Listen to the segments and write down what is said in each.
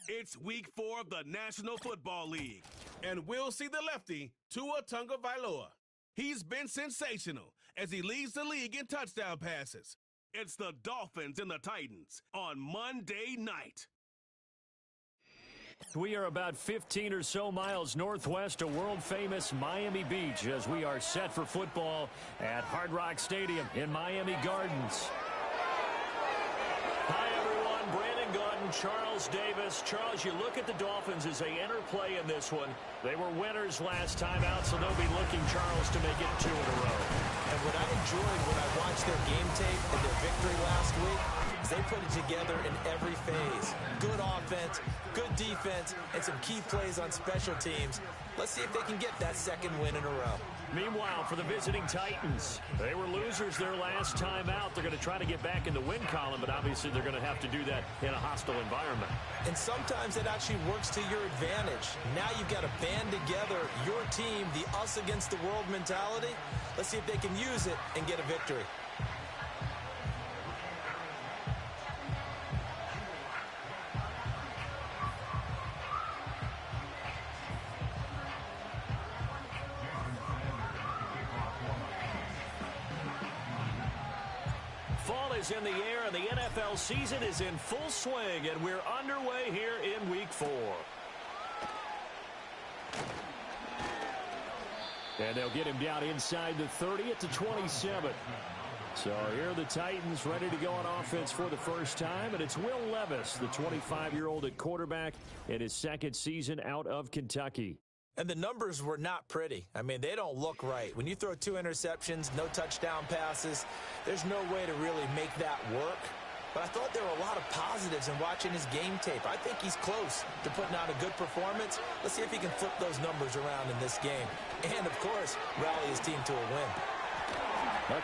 It's week 4 of the National Football League, and we'll see the lefty, Tua Tagovailoa. He's been sensational as he leads the league in touchdown passes. It's the Dolphins and the Titans on Monday night. We are about 15 or so miles northwest of world-famous Miami Beach as we are set for football at Hard Rock Stadium in Miami Gardens. Hi, everyone. Brandon Gaudin, Charles Davis. Charles, you look at the Dolphins as they enter play in this one. They were winners last time out, so they'll be looking, Charles, to make it 2 in a row. And what I enjoyed when I watched their game tape and their victory last week is they put it together in every phase. Good offense, good defense, and some key plays on special teams. Let's see if they can get that second win in a row. Meanwhile, for the visiting Titans, they were losers their last time out. They're going to try to get back in the win column, but obviously they're going to have to do that in a hostile environment. And sometimes it actually works to your advantage. Now you've got to band together your team, the us against the world mentality. Let's see if they can use it and get a victory. Fall is in the air, and the NFL season is in full swing, and we're underway here in Week 4. And they'll get him down inside the 30 at the 27. So here are the Titans ready to go on offense for the first time, and it's Will Levis, the 25-year-old at quarterback in his second season out of Kentucky. And the numbers were not pretty. I mean, they don't look right. When you throw 2 interceptions, no touchdown passes, there's no way to really make that work. But I thought there were a lot of positives in watching his game tape. I think he's close to putting out a good performance. Let's see if he can flip those numbers around in this game. And, of course, rally his team to a win.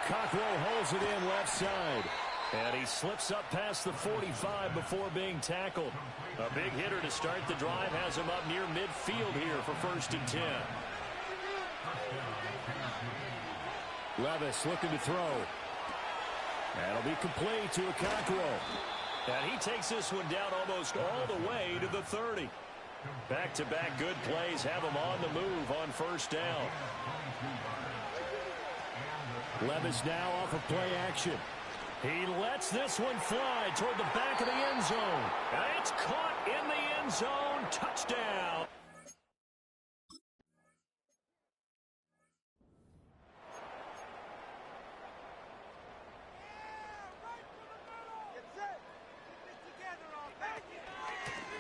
Cockrell holds it in left side. And he slips up past the 45 before being tackled. A big hitter to start the drive has him up near midfield here for 1st and 10. Levis looking to throw. That'll be complete to Cockrell. And he takes this one down almost all the way to the 30. Back-to-back good plays have him on the move on 1st down. Levis now off of play action. He lets this one fly toward the back of the end zone. And it's caught in the end zone. Touchdown.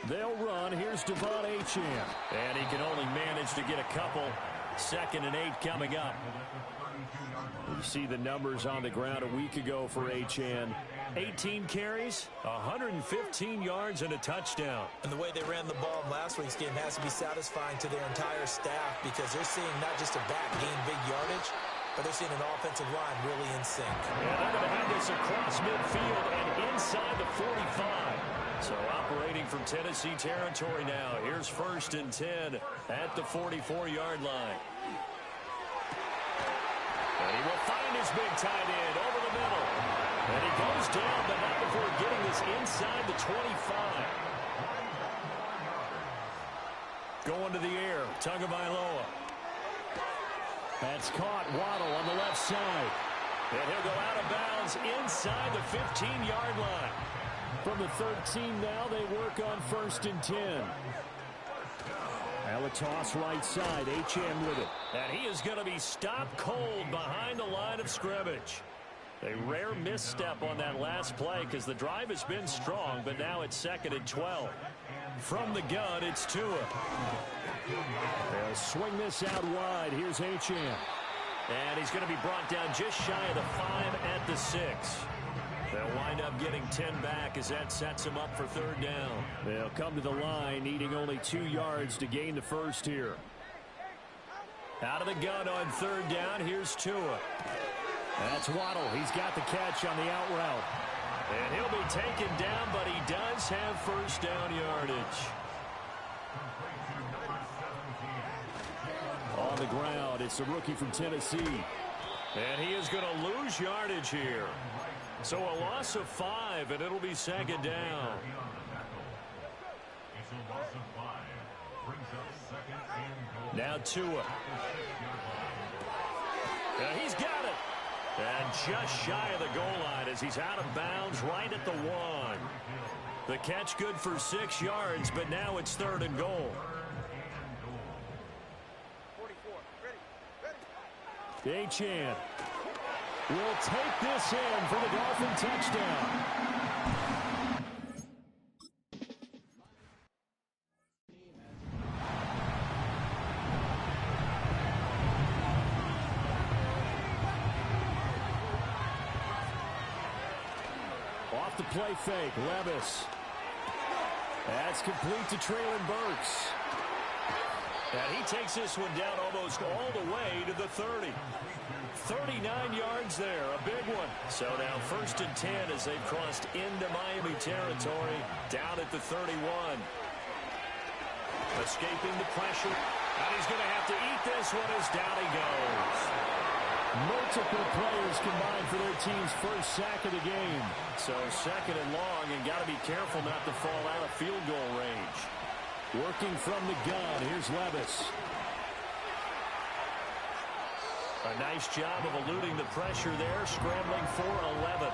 They'll run. Here's Devon Achane. And he can only manage to get a couple. 2nd and 8 coming up. You see the numbers on the ground a week ago for Achane. 18 carries, 115 yards, and a touchdown. And the way they ran the ball in last week's game has to be satisfying to their entire staff because they're seeing not just a back gain big yardage, but they're seeing an offensive line really in sync. And they're going to have this across midfield and inside the 45. So operating from Tennessee territory now. Here's 1st and 10 at the 44-yard line. And he will find his big tight end over the middle. And he goes down, but not before getting this inside the 25. Going to the air, Tagovailoa. That's caught. Waddle on the left side. And he'll go out of bounds inside the 15-yard line. From the 13 now, they work on 1st and 10. Toss right side. Achane with it. And he is going to be stopped cold behind the line of scrimmage. A rare misstep on that last play because the drive has been strong, but now it's 2nd and 12. From the gun, it's Tua. They'll swing this out wide. Here's Achane. And he's going to be brought down just shy of the 5 at the 6. They'll wind up getting 10 back as that sets them up for 3rd down. They'll come to the line, needing only 2 yards to gain the 1st here. Out of the gun on 3rd down, here's Tua. That's Waddle. He's got the catch on the out route. And he'll be taken down, but he does have 1st down yardage. On the ground, it's the rookie from Tennessee. And he is going to lose yardage here. So a loss of 5, and it'll be 2nd down. Now Tua. And he's got it. And just shy of the goal line as he's out of bounds right at the 1. The catch good for 6 yards, but now it's 3rd and goal. Achane will take this in for the Dolphin touchdown. Off the play fake, Levis. That's complete to Traylon Burks. And he takes this one down almost all the way to the 30. 39 yards there, a big one. So now 1st and 10 as they've crossed into Miami territory, down at the 31. Escaping the pressure, and he's going to have to eat this one as down he goes. Multiple players combined for their team's first sack of the game. So 2nd and long, and got to be careful not to fall out of field goal range. Working from the gun, here's Levis. A nice job of eluding the pressure there, scrambling for 11.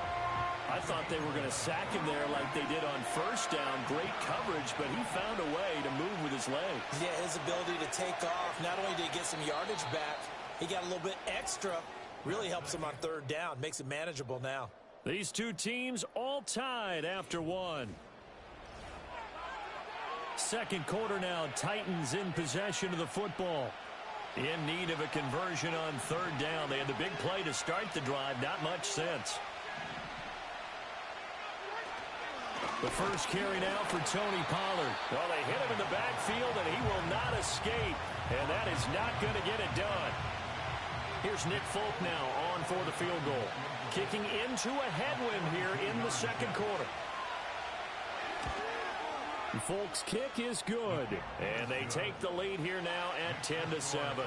I thought they were going to sack him there like they did on 1st down. Great coverage, but he found a way to move with his legs. Yeah, his ability to take off, not only did he get some yardage back, he got a little bit extra. Really helps him on 3rd down, makes it manageable now. These two teams all tied after 1. 2nd quarter now, Titans in possession of the football. In need of a conversion on 3rd down. They had the big play to start the drive, not much since. The first carry now for Tony Pollard. Well, they hit him in the backfield, and he will not escape. And that is not going to get it done. Here's Nick Folk now on for the field goal. Kicking into a headwind here in the 2nd quarter. Folk's kick is good. And they take the lead here now at 10-7.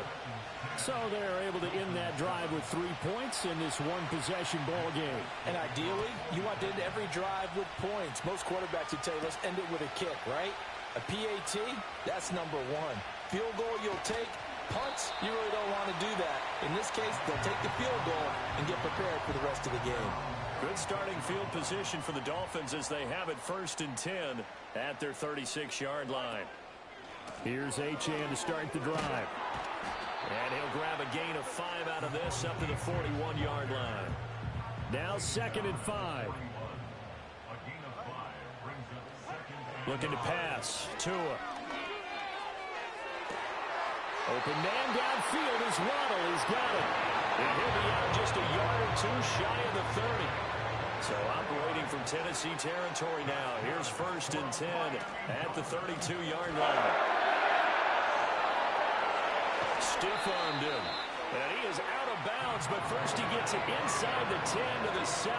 So they're able to end that drive with 3 points in this one-possession ball game. And ideally, you want to end every drive with points. Most quarterbacks would tell you, let's end it with a kick, right? A PAT, that's number 1. Field goal you'll take. Punts, you really don't want to do that. In this case, they'll take the field goal and get prepared for the rest of the game. Good starting field position for the Dolphins as they have it 1st and 10 at their 36-yard line. Here's Achane to start the drive. And he'll grab a gain of 5 out of this up to the 41-yard line. Now 2nd and 5. Looking to pass. Tua. Open man downfield is Waddle. He's got it. And he'll be out just a yard or 2 shy of the 30. So operating from Tennessee territory now. Here's 1st and 10 at the 32-yard line. Stiff-armed him. And he is out of bounds, but first he gets it inside the 10 to the 7.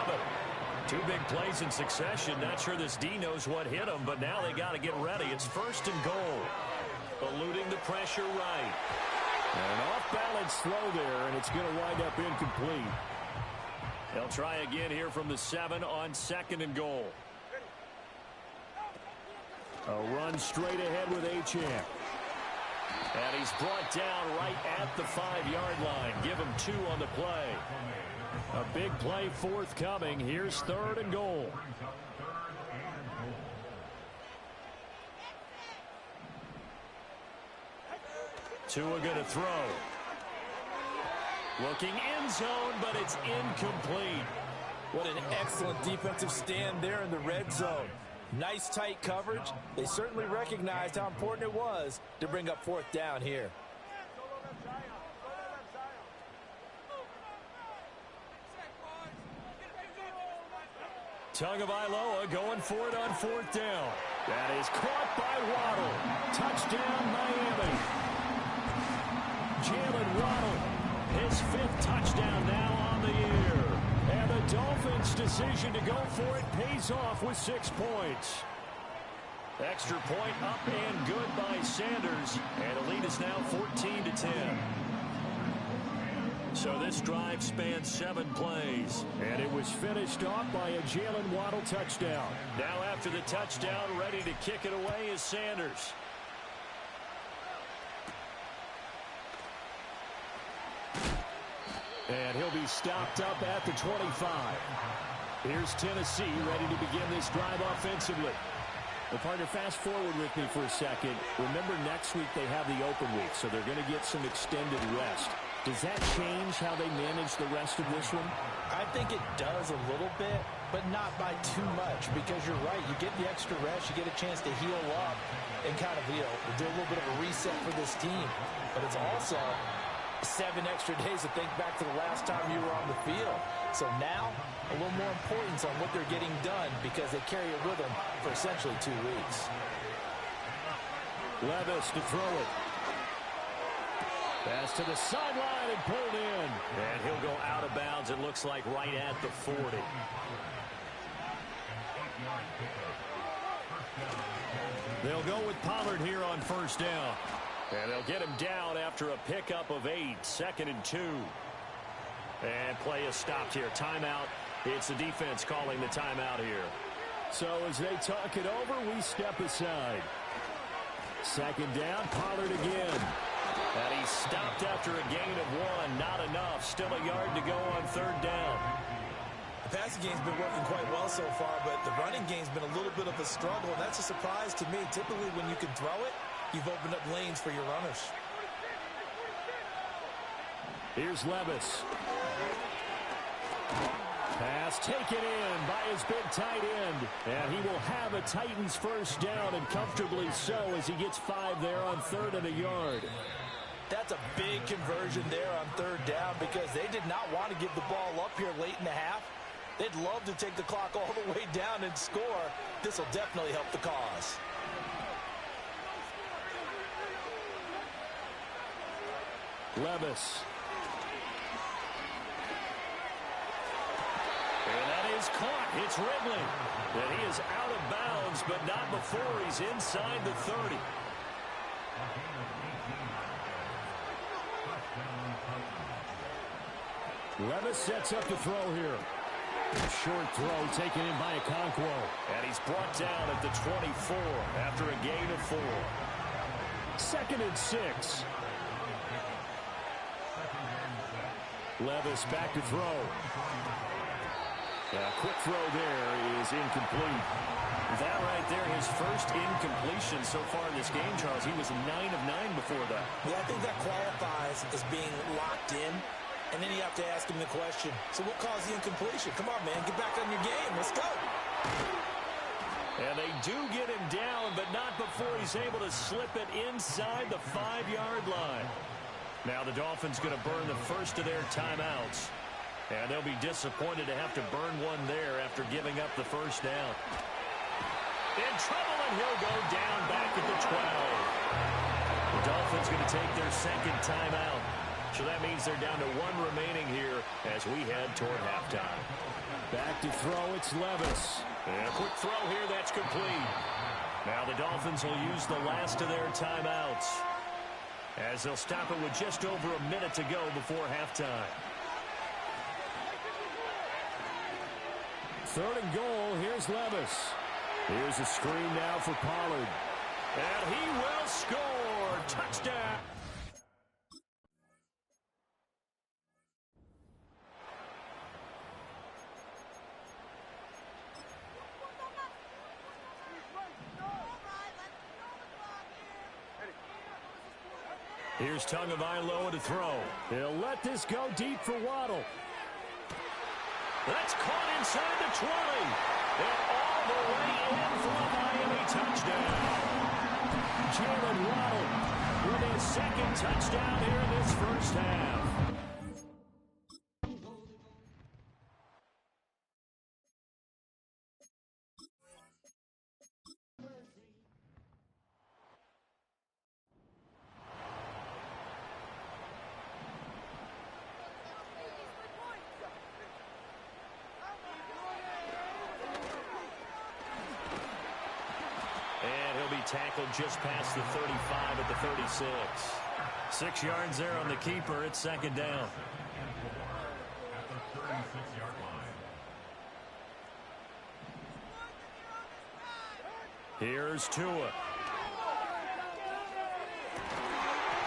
2 big plays in succession. Not sure this D knows what hit him, but now they got to get ready. It's 1st and goal. Eluding the pressure right. An off-balance throw there, and it's going to wind up incomplete. They'll try again here from the 7 on 2nd and goal. A run straight ahead with Achane. And he's brought down right at the 5-yard line. Give him 2 on the play. A big play forthcoming. Here's 3rd and goal. Tua going to throw. Looking end zone, but it's incomplete. What an excellent defensive stand there in the red zone. Nice tight coverage. They certainly recognized how important it was to bring up 4th down here. Tagovailoa going for it on 4th down. That is caught by Waddle. Touchdown, Miami. Jalen Waddle, his 5th touchdown now on the year. And the Dolphins' decision to go for it pays off with 6 points. Extra point up and good by Sanders. And the lead is now 14-10. So this drive spans 7 plays. And it was finished off by a Jalen Waddle touchdown. Now after the touchdown, ready to kick it away is Sanders. And he'll be stopped up at the 25. Here's Tennessee ready to begin this drive offensively. Well, partner, fast forward with me for a second. Remember, next week they have the open week, so they're going to get some extended rest. Does that change how they manage the rest of this one? I think it does a little bit, but not by too much, because you're right. You get the extra rest. You get a chance to heal up and kind of, do a little bit of a reset for this team. But it's also 7 extra days to think back to the last time you were on the field. So now, a little more importance on what they're getting done because they carry it with them for essentially 2 weeks. Levis to throw it. Pass to the sideline and pulled in. And he'll go out of bounds, it looks like, right at the 40. They'll go with Pollard here on first down. And they'll get him down after a pickup of 8, 2nd and 2. And play is stopped here. Timeout. It's the defense calling the timeout here. So as they talk it over, we step aside. 2nd down, Pollard again. And he's stopped after a gain of 1. Not enough. Still a yard to go on 3rd down. The passing game's been working quite well so far, but the running game's been a little bit of a struggle, and that's a surprise to me. Typically, when you can throw it, you've opened up lanes for your runners. Here's Levis. Pass taken in by his big tight end. And he will have a Titans first down, and comfortably so, as he gets 5 there on 3rd and a yard. That's a big conversion there on 3rd down because they did not want to give the ball up here late in the half. They'd love to take the clock all the way down and score. This will definitely help the cause. Levis. And that is caught. It's Ridley. And he is out of bounds, but not before he's inside the 30. Levis sets up to throw here. Short throw taken in by Okonkwo. And he's brought down at the 24 after a gain of 4. 2nd and 6. Levis back to throw. Quick throw there is incomplete. That right there, his first incompletion so far in this game, Charles. He was 9 of 9 before that. Yeah, I think that qualifies as being locked in. And then you have to ask him the question, so what caused the incompletion? Come on, man, get back on your game. Let's go. And they do get him down, but not before he's able to slip it inside the 5-yard line. Now the Dolphins going to burn the first of their timeouts. And they'll be disappointed to have to burn one there after giving up the first down. In trouble, and he'll go down back at the 12. The Dolphins going to take their 2nd timeout. So that means they're down to 1 remaining here as we head toward halftime. Back to throw, it's Levis. And a quick throw here, that's complete. Now the Dolphins will use the last of their timeouts as they'll stop it with just over a minute to go before halftime. 3rd and goal, here's Levis. Here's a screen now for Pollard. And he will score. Touchdown. Here's Tagovailoa to throw. He'll let this go deep for Waddle. That's caught inside the 20. And all the way in for a Miami touchdown. Jalen Waddle with his 2nd touchdown here in this first half. Tackled just past the 35 at the 36. 6 yards there on the keeper. It's 2nd down. Here's Tua.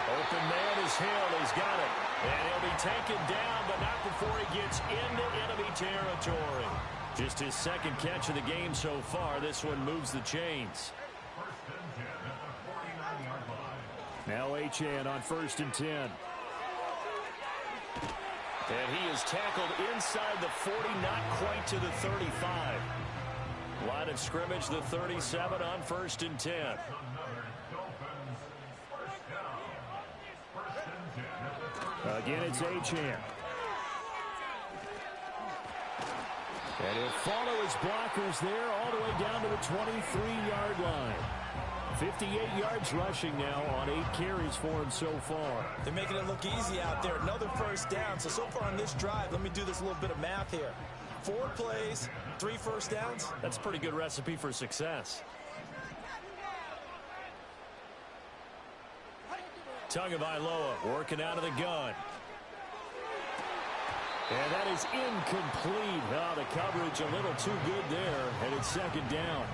Open man is Hill. He's got it. And he'll be taken down, but not before he gets into enemy territory. Just his second catch of the game so far. This one moves the chains. Now Achane on 1st and 10. And he is tackled inside the 40, not quite to the 35. Line of scrimmage, the 37 on 1st and 10. Again, it's Achane. And he'll follow his blockers there all the way down to the 23-yard line. 58 yards rushing now on 8 carries for him so far. They're making it look easy out there. Another first down. So far on this drive, let me do this little bit of math here. 4 plays, 3 first downs. That's a pretty good recipe for success. Tagovailoa working out of the gun. And that is incomplete. Oh, the coverage a little too good there, and it's 2nd down.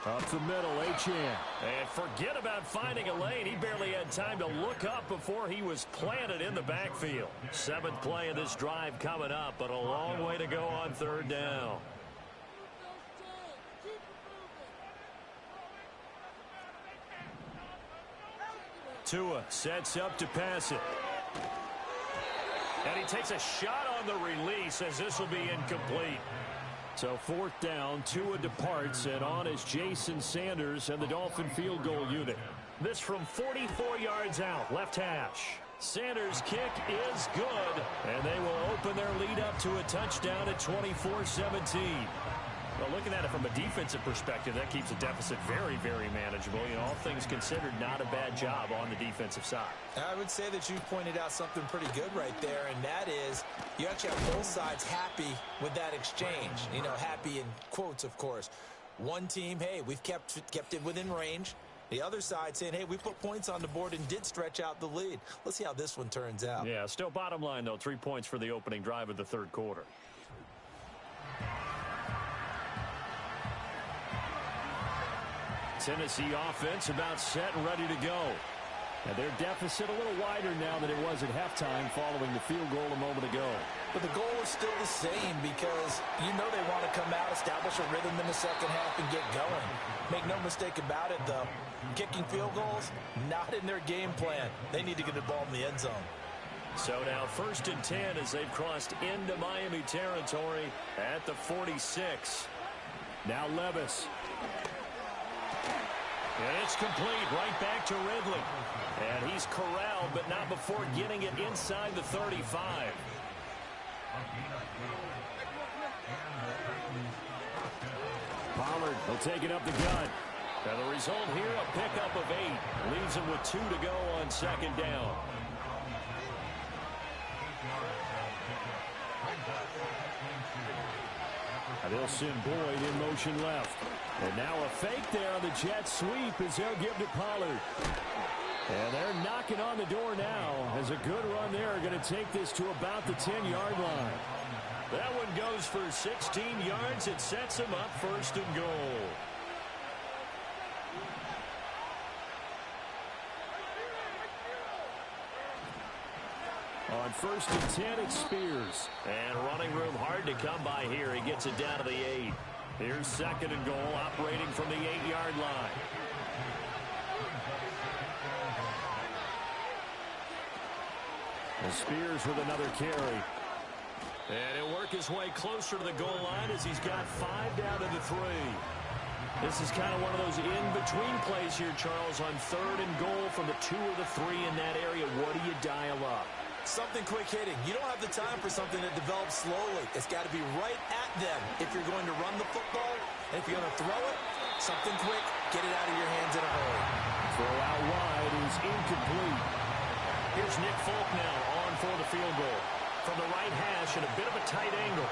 Up the middle, Achane. And forget about finding a lane. He barely had time to look up before he was planted in the backfield. 7th play of this drive coming up, but a long way to go on 3rd down. Tua sets up to pass it. And he takes a shot on the release as this will be incomplete. So 4th down, Tua departs, and on is Jason Sanders and the Dolphin field goal unit. This from 44 yards out, left hash. Sanders' kick is good, and they will open their lead up to a touchdown at 24-17. Well, looking at it from a defensive perspective, that keeps the deficit very, very manageable. You know, all things considered, not a bad job on the defensive side. I would say that you pointed out something pretty good right there, and that is you actually have both sides happy with that exchange. You know, happy in quotes, of course. One team, hey, we've kept it within range. The other side saying, hey, we put points on the board and did stretch out the lead. Let's see how this one turns out. Yeah, still bottom line, though, 3 points for the opening drive of the 3rd quarter. Tennessee offense about set and ready to go. And their deficit a little wider now than it was at halftime following the field goal a moment ago. But the goal is still the same because you know they want to come out, establish a rhythm in the second half, and get going. Make no mistake about it, though. Kicking field goals, not in their game plan. They need to get the ball in the end zone. So now 1st and 10 as they've crossed into Miami territory at the 46. Now Levis. And it's complete right back to Ridley. And he's corralled, but not before getting it inside the 35. Pollard will take it up the gut. And the result here, a pickup of 8. Leaves him with 2 to go on 2nd down. And they'll send Boyd in motion left. And now a fake there on the jet sweep as they'll give to Pollard. And they're knocking on the door now as a good run there are going to take this to about the 10-yard line. That one goes for 16 yards. It sets him up 1st and goal. On 1st and 10, it's Spears. And running room hard to come by here. He gets it down to the 8. Here's 2nd and goal, operating from the 8-yard line. And Spears with another carry. And he'll work his way closer to the goal line as he's got 5 down to the 3. This is kind of one of those in-between plays here, Charles, on 3rd and goal from the 2 or the 3 in that area. What do you dial up? Something quick hitting. You don't have the time for something that develops slowly. It's got to be right at them if you're going to run the football. And if you're going to throw it, something quick, get it out of your hands in a hurry. Throw out wide is incomplete. Here's Nick Folk now on for the field goal. From the right hash at a bit of a tight angle.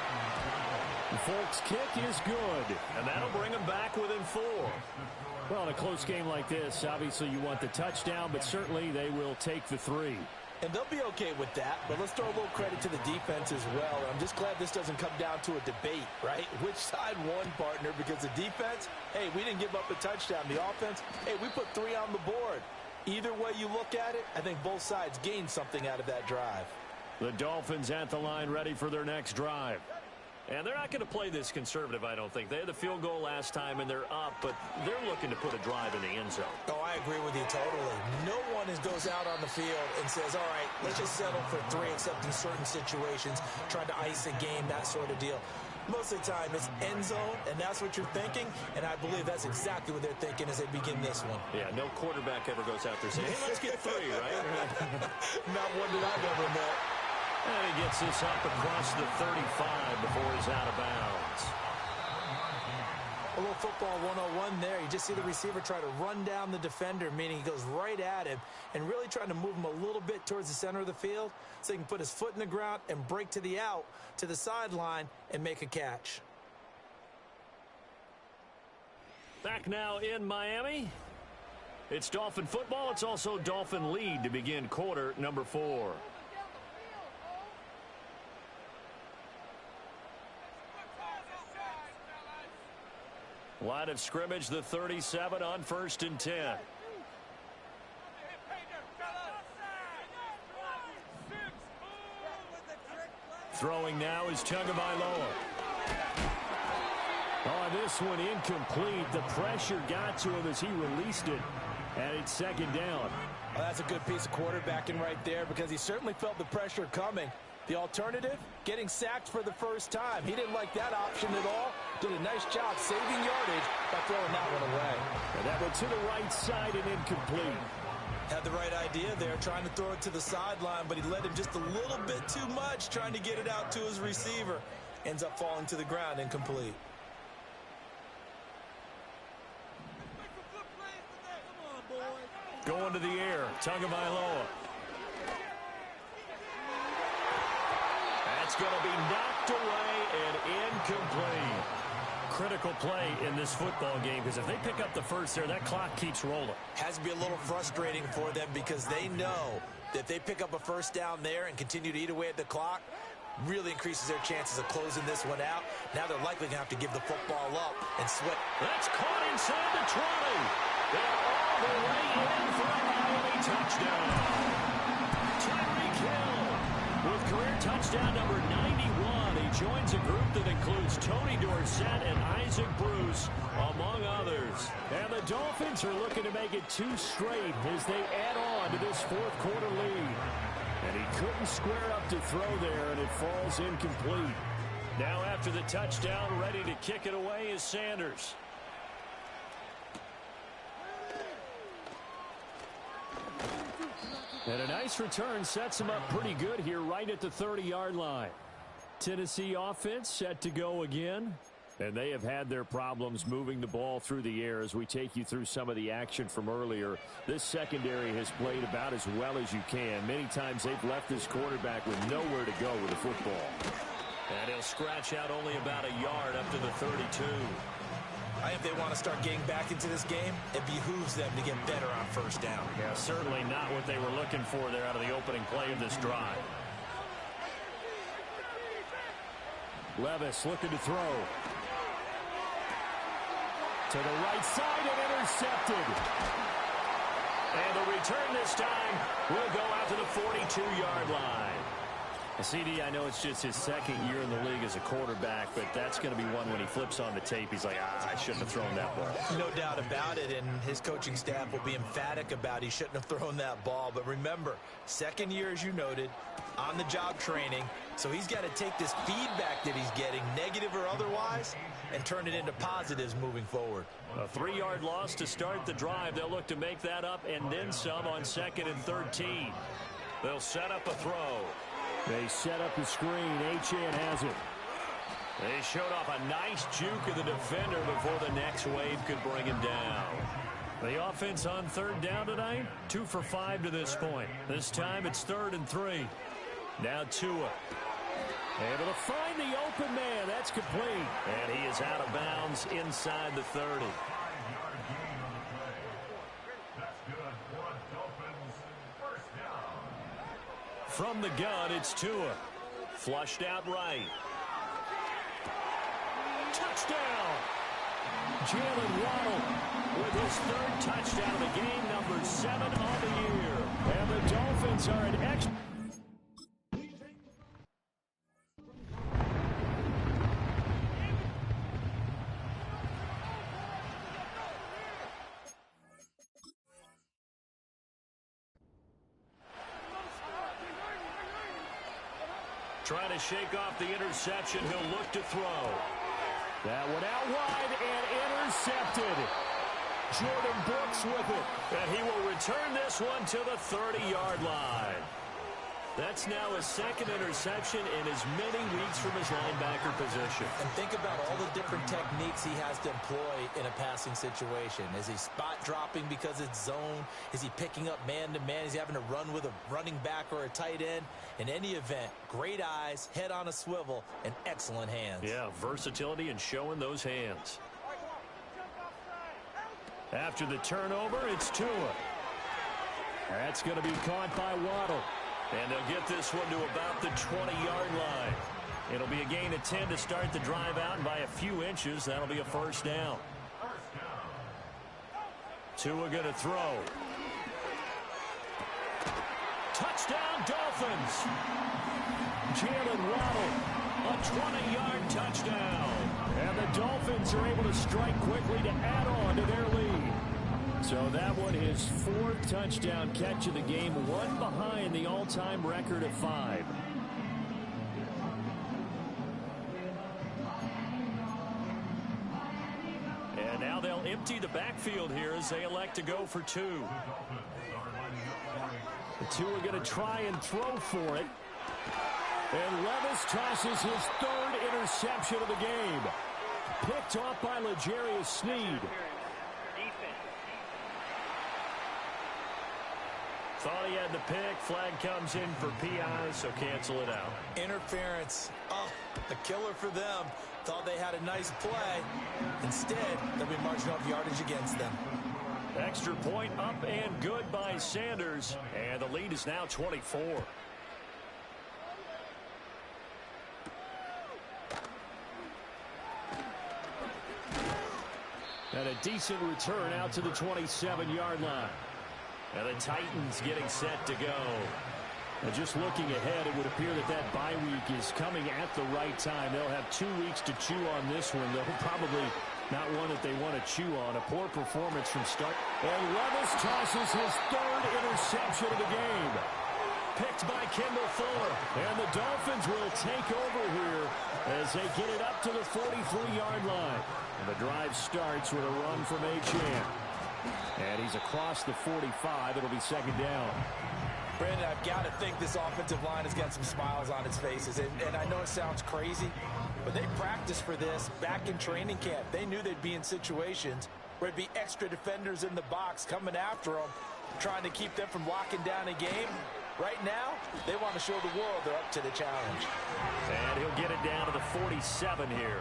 The Folk's kick is good. And that'll bring him back within 4. Well, in a close game like this, obviously you want the touchdown, but certainly they will take the 3. And they'll be okay with that, but let's throw a little credit to the defense as well. I'm just glad this doesn't come down to a debate, right? Which side won, partner? Because the defense, hey, we didn't give up a touchdown. The offense, hey, we put 3 on the board. Either way you look at it, I think both sides gained something out of that drive. The Dolphins at the line ready for their next drive. And they're not going to play this conservative, I don't think. They had the field goal last time, and they're up, but they're looking to put a drive in the end zone. Oh, I agree with you totally. No one goes out on the field and says, all right, let's just settle for 3, except in certain situations, trying to ice a game, that sort of deal. Most of the time, it's end zone, and that's what you're thinking, and I believe that's exactly what they're thinking as they begin this one. Yeah, no quarterback ever goes out there saying, hey, let's get 3, right? Not one that I've ever met. And he gets this up across the 35 before he's out of bounds. A little football 101 there. You just see the receiver try to run down the defender, meaning he goes right at him and really trying to move him a little bit towards the center of the field so he can put his foot in the ground and break to the out, to the sideline, and make a catch. Back now in Miami. It's Dolphin football. It's also Dolphin lead to begin quarter number 4. Line of scrimmage, the 37 on 1st and 10. Throwing now is Tagovailoa. Oh, this one incomplete. The pressure got to him as he released it, and it's 2nd down. Well, that's a good piece of quarterbacking right there because he certainly felt the pressure coming. The alternative, getting sacked for the first time. He didn't like that option at all. Did a nice job saving yardage by throwing that one away. And that one to the right side and incomplete. Had the right idea there, trying to throw it to the sideline, but he led him just a little bit too much, trying to get it out to his receiver. Ends up falling to the ground, incomplete. Going to the air, Tagovailoa. That's going to be knocked away and incomplete. Critical play in this football game because if they pick up the first there, that clock keeps rolling. Has to be a little frustrating for them because they know that if they pick up a first down there and continue to eat away at the clock, really increases their chances of closing this one out. Now they're likely going to have to give the football up and sweat. That's caught inside the 20. They're all the way in for a Miami touchdown. Tyreek Hill with career touchdown number 91. He joins a group that includes Tony Dorsett and Isaac Bruce, among others. And the Dolphins are looking to make it 2 straight as they add on to this 4th quarter lead. And he couldn't square up to throw there, and it falls incomplete. Now after the touchdown, ready to kick it away is Sanders. And a nice return sets him up pretty good here right at the 30-yard line. Tennessee offense set to go again. And they have had their problems moving the ball through the air as we take you through some of the action from earlier. This secondary has played about as well as you can. Many times they've left this quarterback with nowhere to go with the football. And he'll scratch out only about a yard up to the 32. I think if they want to start getting back into this game, it behooves them to get better on first down. Yeah, certainly not what they were looking for there out of the opening play of this drive. Levis looking to throw. To the right side and intercepted. And the return this time will go out to the 42-yard line. CD, I know it's just his 2nd year in the league as a quarterback, but that's going to be one when he flips on the tape. He's like, I shouldn't have thrown that ball. No doubt about it, and his coaching staff will be emphatic about he shouldn't have thrown that ball. But remember, 2nd year, as you noted, on-the-job training, so he's got to take this feedback that he's getting, negative or otherwise, and turn it into positives moving forward. A 3-yard loss to start the drive. They'll look to make that up and then some on 2nd and 13. They'll set up a throw. They set up the screen. Achane has it. They showed off a nice juke of the defender before the next wave could bring him down. The offense on 3rd down tonight, 2 for 5 to this point. This time it's 3rd and 3. Now Tua. Able to find the open man. That's complete. And he is out of bounds inside the 30. From the gun, it's Tua. Flushed out right. Touchdown! Jalen Waddle with his third touchdown of the game, number 7 on the year. And the Dolphins are an extra. Trying to shake off the interception. He'll look to throw. That one out wide and intercepted. Jordan Brooks with it. And he will return this one to the 30-yard line. That's now his second interception in as many weeks from his linebacker position. And think about all the different techniques he has to employ in a passing situation. Is he spot dropping because it's zone? Is he picking up man-to-man? Is he having to run with a running back or a tight end? In any event, great eyes, head on a swivel, and excellent hands. Yeah, versatility and showing those hands. After the turnover, it's Tua. That's going to be caught by Waddle. And they'll get this one to about the 20-yard line. It'll be a gain of 10 to start the drive out, and by a few inches, that'll be a first down. Tua going to throw. Touchdown, Dolphins! Jalen Waddle, a 20-yard touchdown. And the Dolphins are able to strike quickly to add on to their lead. So that one his 4th touchdown catch of the game, one behind the all-time record of 5. And now they'll empty the backfield here as they elect to go for 2. The 2 are going to try and throw for it. And Levis tosses his 3rd interception of the game. Picked off by L'Jarius Sneed. Thought he had the pick. Flag comes in for PI, so cancel it out. Interference. Oh, a killer for them. Thought they had a nice play. Instead, they'll be marching off yardage against them. Extra point up and good by Sanders. And the lead is now 24. And a decent return out to the 27-yard line. And the Titans getting set to go. And just looking ahead, it would appear that that bye week is coming at the right time. They'll have 2 weeks to chew on this one, though probably not one that they want to chew on. A poor performance from start. And Levis tosses his 3rd interception of the game. Picked by Kendall Fuller. And the Dolphins will take over here as they get it up to the 43-yard line. And the drive starts with a run from Achane. And he's across the 45. It'll be 2nd down. Brandon, I've got to think this offensive line has got some smiles on its faces. And I know it sounds crazy, but they practiced for this back in training camp. They knew they'd be in situations where it'd be extra defenders in the box coming after them, trying to keep them from locking down a game. Right now, they want to show the world they're up to the challenge. And he'll get it down to the 47 here.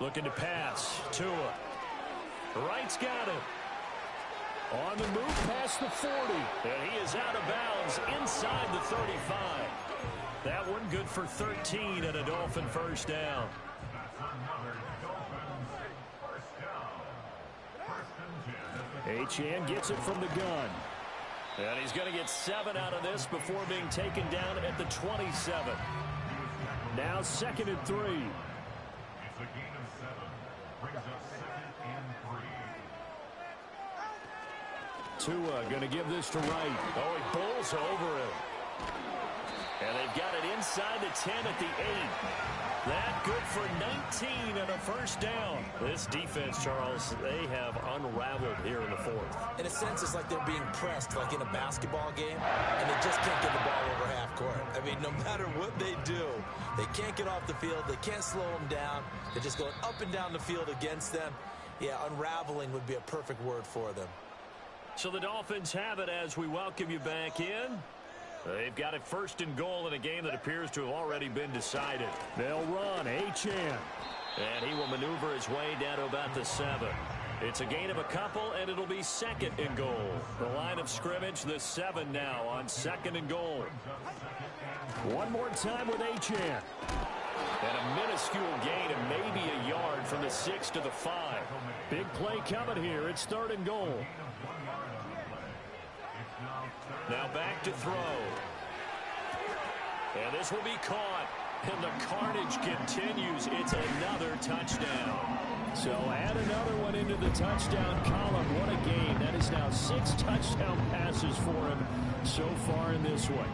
Looking to pass. Tua. Wright's got it. On the move past the 40. And he is out of bounds inside the 35. That one good for 13 and a Dolphin first down. Achane gets it from the gun. And he's going to get 7 out of this before being taken down at the 27. Now 2nd and 3. Tua going to give this to Wright. Oh, he bowls over him. And they've got it inside the 10 at the 8. That good for 19 and a first down. This defense, Charles, they have unraveled here in the 4th. In a sense, it's like they're being pressed like in a basketball game, and they just can't get the ball over half court. I mean, no matter what they do, they can't get off the field. They can't slow them down. They're just going up and down the field against them. Yeah, unraveling would be a perfect word for them. So the Dolphins have it as we welcome you back in. They've got it 1st and goal in a game that appears to have already been decided. They'll run. Achane. And he will maneuver his way down to about the 7. It's a gain of a couple, and it'll be second and goal. The line of scrimmage, the 7 now on second and goal. One more time with Achane. And a minuscule gain of maybe a yard from the 6 to the 5. Big play coming here. It's third and goal. Now back to throw. And this will be caught. And the carnage continues. It's another touchdown. So add another one into the touchdown column. What a game. That is now 6 touchdown passes for him so far in this one.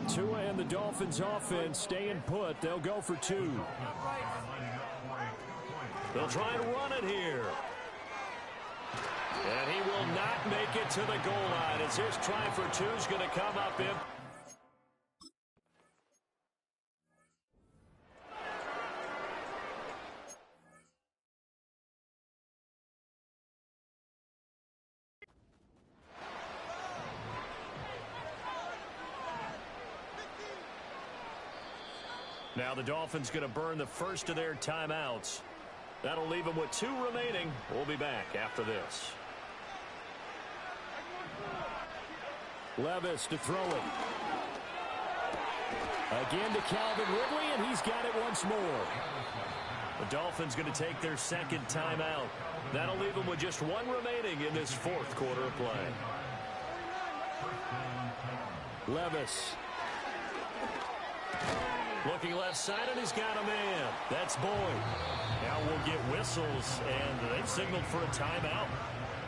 Tua and the Dolphins offense staying put. They'll go for 2. They'll try and run it here. And he will not make it to the goal line as his try for 2 is going to come up in. Now the Dolphins going to burn the first of their timeouts. That'll leave them with 2 remaining. We'll be back after this. Levis to throw it. Again to Calvin Ridley, and he's got it once more. The Dolphins going to take their second timeout. That'll leave them with just 1 remaining in this 4th quarter of play. Levis. Looking left side, and he's got a man. That's Boyd. Now we'll get whistles, and they've signaled for a timeout.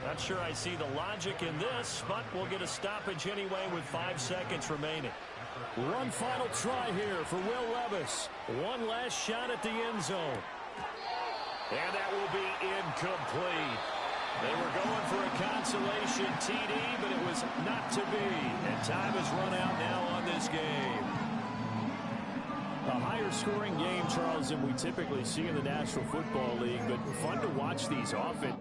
Not sure I see the logic in this, but we'll get a stoppage anyway with 5 seconds remaining. One final try here for Will Levis. One last shot at the end zone. And that will be incomplete. They were going for a consolation TD, but it was not to be. And time has run out now on this game. A higher scoring game, Charles, than we typically see in the National Football League, but fun to watch these offense.